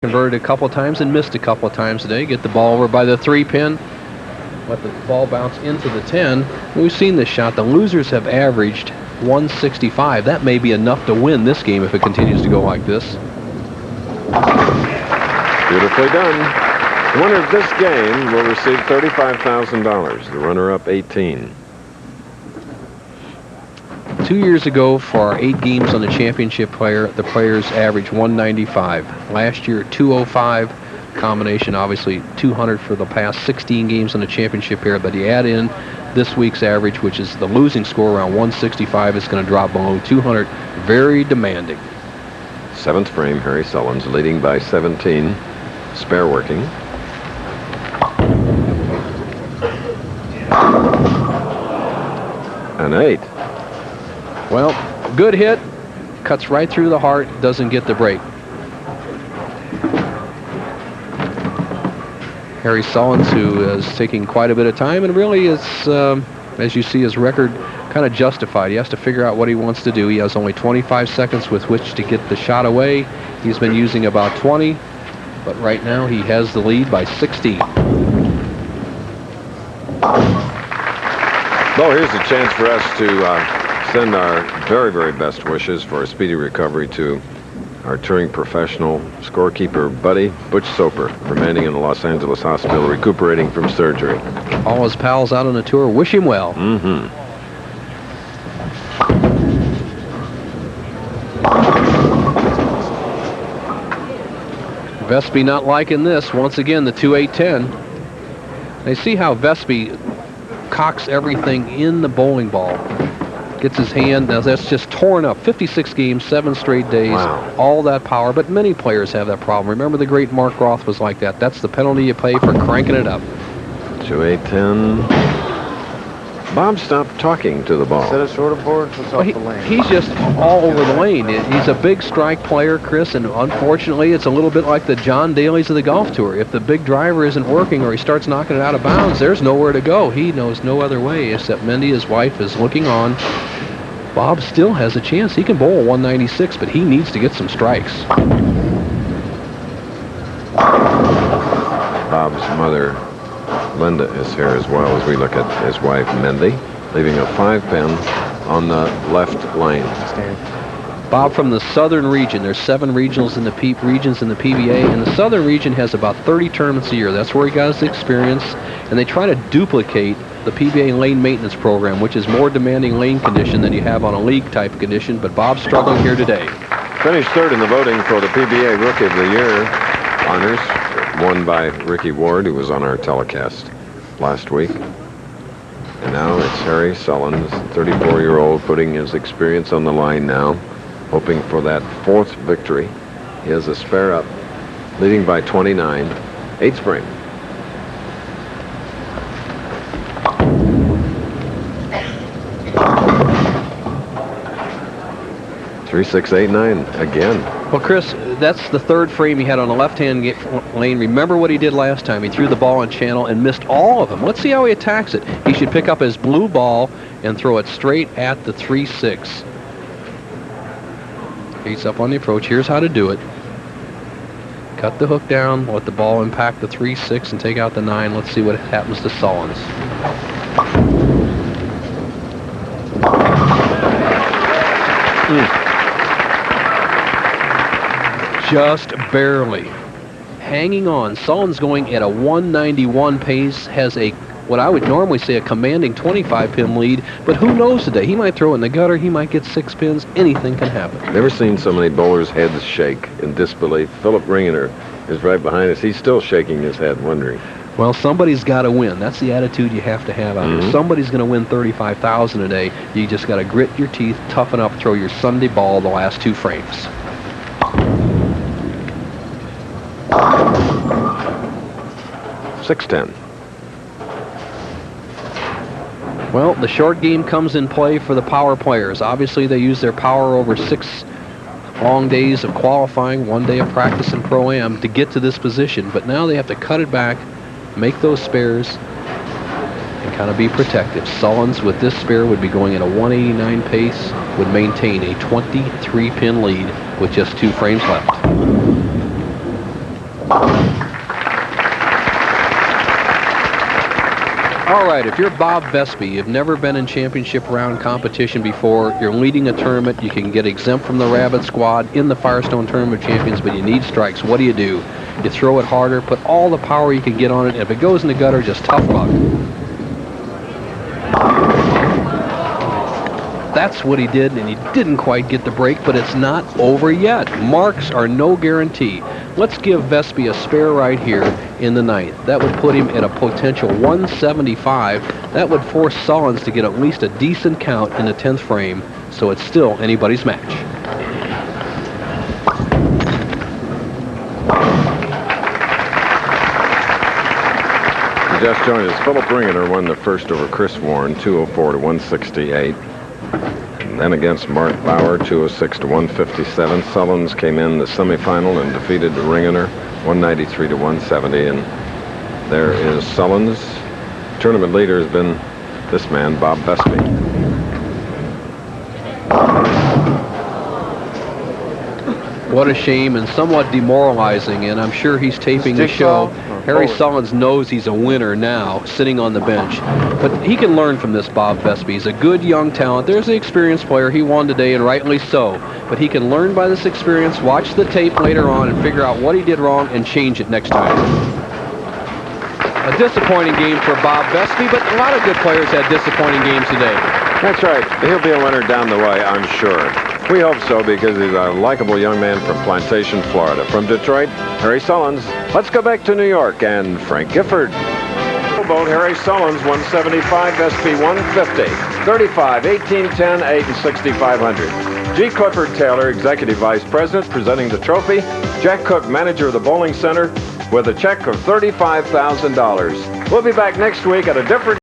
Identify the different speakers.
Speaker 1: Converted a couple of times and missed a couple of times today. Get the ball over by the 3-pin. Let the ball bounce into the 10. We've seen this shot. The losers have averaged 165. That may be enough to win this game if it continues to go like this.
Speaker 2: Beautifully done. The winner of this game will receive $35,000. The runner-up, 18.
Speaker 1: 2 years ago, for our 8 games on the championship player, the players averaged 195. Last year, 205. Combination, obviously, 200 for the past 16 games on the championship pair. But you add in this week's average, which is the losing score around 165, it's going to drop below 200. Very demanding.
Speaker 2: 7th frame, Harry Sullins leading by 17. Spare working. An 8.
Speaker 1: Well, good hit. Cuts right through the heart. Doesn't get the break. Harry Sullins, who is taking quite a bit of time, and really is, as you see, his record kind of justified. He has to figure out what he wants to do. He has only 25 seconds with which to get the shot away. He's been using about 20, but right now he has the lead by 16.
Speaker 2: Well, here's a chance for us to send our very, very best wishes for a speedy recovery to our touring professional scorekeeper buddy, Butch Soper, remaining in the Los Angeles hospital, recuperating from surgery.
Speaker 1: All his pals out on the tour wish him well. Vespi not liking this. Once again, the 2-8-10. They see how Vespi cocks everything in the bowling ball. Gets his hand. Now that's just torn up. 56 games, 7 straight days.
Speaker 2: Wow.
Speaker 1: All that power. But many players have that problem. Remember, the great Mark Roth was like that. That's the penalty you pay for cranking it up.
Speaker 2: 2-8-10. Bob stopped talking to the ball.
Speaker 3: Set a shorter board, puts off the lane.
Speaker 1: He's just all over the lane. He's a big strike player, Chris, and unfortunately it's a little bit like the John Daly's of the golf tour. If the big driver isn't working or he starts knocking it out of bounds, there's nowhere to go. He knows no other way except Mendy, his wife, is looking on. Bob still has a chance. He can bowl 196, but he needs to get some strikes.
Speaker 2: Bob's mother, Linda, is here as well as we look at his wife, Mendy, leaving a 5-pin on the left lane.
Speaker 1: Bob from the southern region. There's 7 regions in the PBA, and the southern region has about 30 tournaments a year. That's where he got his experience, and they try to duplicate the PBA lane maintenance program, which is more demanding lane condition than you have on a league type of condition, but Bob's struggling here today.
Speaker 2: Finished 3rd in the voting for the PBA Rookie of the Year honors, won by Ricky Ward, who was on our telecast last week. And now it's Harry Sullins, 34-year-old, putting his experience on the line now, hoping for that 4th victory. He has a spare up, leading by 29. 8th frame. Three, 6, 8, 9 again.
Speaker 1: Well, Chris, that's the 3rd frame he had on the left-hand lane. Remember what he did last time. He threw the ball on channel and missed all of them. Let's see how he attacks it. He should pick up his blue ball and throw it straight at the 3-6. He's up on the approach. Here's how to do it. Cut the hook down, let the ball impact the 3-6 and take out the 9. Let's see what happens to Sullins. Just barely hanging on. Sullins going at a 191 pace, has a, what I would normally say, a commanding 25-pin lead, but who knows today? He might throw it in the gutter, he might get 6 pins, anything can happen.
Speaker 2: Never seen so many bowlers' heads shake in disbelief. Philip Ringiner is right behind us. He's still shaking his head, wondering.
Speaker 1: Well, somebody's got to win. That's the attitude you have to have out here. Somebody's going to win $35,000 a day. You just got to grit your teeth, toughen up, throw your Sunday ball the last 2 frames.
Speaker 2: $6-10.
Speaker 1: Well, the short game comes in play for the power players. Obviously, they use their power over 6 long days of qualifying, 1 day of practice in Pro-Am to get to this position. But now they have to cut it back, make those spares, and kind of be protective. Sullins with this spare would be going at a 189 pace, would maintain a 23-pin lead with just 2 frames left. All right, if you're Bob Vespi, you've never been in championship round competition before, you're leading a tournament, you can get exempt from the Rabbit squad in the Firestone Tournament of Champions, but you need strikes. What do? You throw it harder, put all the power you can get on it, and if it goes in the gutter, just tough luck. That's what he did, and he didn't quite get the break, but it's not over yet. Marks are no guarantee. Let's give Vespi a spare right here in the ninth. That would put him at a potential 175. That would force Sullins to get at least a decent count in the 10th frame, so it's still anybody's match.
Speaker 2: Just joined us. Philip Ringeter won the first over Chris Warren, 204 to 168. And then against Mark Bauer, 206 to 157. Sullins came in the semifinal and defeated Ringeter, 193 to 170. And there is Sullins. Tournament leader has been this man, Bob Vespi.
Speaker 1: What a shame and somewhat demoralizing, and I'm sure he's taping the show. Harry Sullins knows he's a winner now, sitting on the bench. But he can learn from this Bob Vespi. He's a good young talent. There's the experienced player. He won today, and rightly so. But he can learn by this experience, watch the tape later on, and figure out what he did wrong and change it next time. A disappointing game for Bob Vespi, but a lot of good players had disappointing games today.
Speaker 2: That's right. He'll be a winner down the way, I'm sure. We hope so, because he's a likable young man from Plantation, Florida. From Detroit, Harry Sullins. Let's go back to New York and Frank Gifford. Showboat, Harry Sullins, 175, Vespi 150, 35, 18, 10, 8, and 6,500. G. Clifford Taylor, Executive Vice President, presenting the trophy. Jack Cook, manager of the bowling center, with a check of $35,000. We'll be back next week at a different